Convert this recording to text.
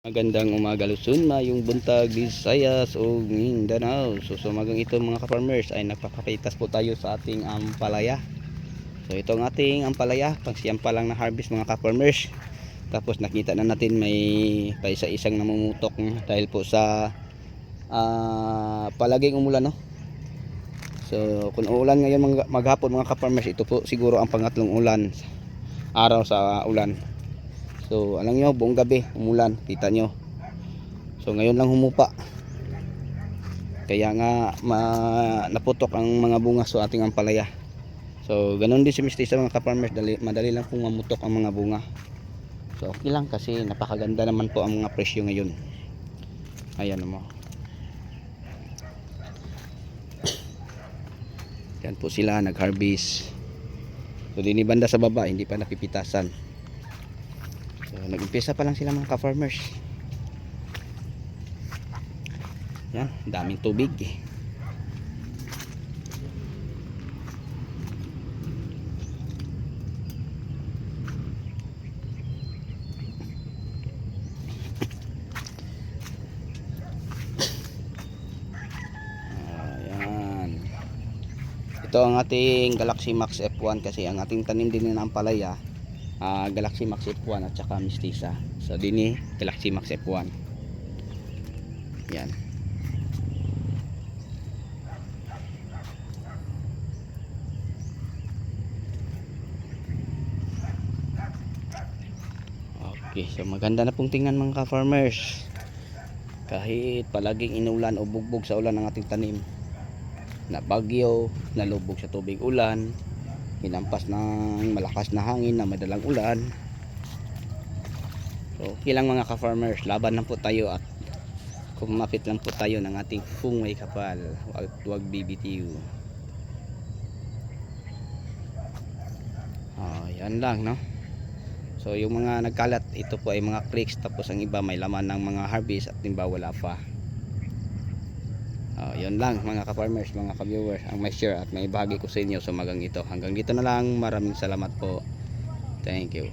Magandang umaga Luzon, mayong buntag Visayas o Mindanao. So sumagang ito mga ka-farmers ay nagpapakitas po tayo sa ating ampalaya. So ito ang ating ampalaya, pagsiyam pa lang na harvest mga ka-farmers. Tapos nakita na natin may paisa-isang namumutok dahil po sa palaging umulan, no? So kung uulan ngayon maghapon mga ka-farmers, ito po siguro ang pangatlong ulan, araw sa ulan. So alam nyo, buong gabi umulan, kita nyo. So ngayon lang humupa, kaya nga naputok ang mga bunga sa ating ampalaya. So ganun din si Mistisa mga ka-farmers, madali lang pong mamutok ang mga bunga. So okay lang kasi napakaganda naman po ang mga presyo ngayon. Ayan mo, yan po sila nag-harvest. So dinibanda sa baba, hindi pa napipitasan. So nag-umpisa pa lang sila mga ka-farmers. Yan, daming tubig eh. Ayan. Ito ang ating Galaxy Max F1 kasi ang ating tanim din ng ampalaya, Galaxy Max F1 at saka Mistisa. So din Galaxy Max F1. Yan. Okay, so maganda na pong tingnan mga ka-farmers. Kahit palaging inulan o bugbog sa ulan ng ating tanim, na bagyo, nalubog sa tubig ulan, hinampas ng malakas na hangin na madalang ulan. So okay lang mga ka-farmers, laban lang po tayo at kumapit lang po tayo ng ating fungay kapal, wag BBTU. Yan lang, no? So yung mga nagkalat, ito po ay mga creeks, tapos ang iba may laman ng mga harvest at timba wala pa. Yun lang mga ka-farmers, mga ka-viewers, ang may share at may bahagi ko sa inyo sa magang ito. Hanggang dito na lang, maraming salamat po. Thank you.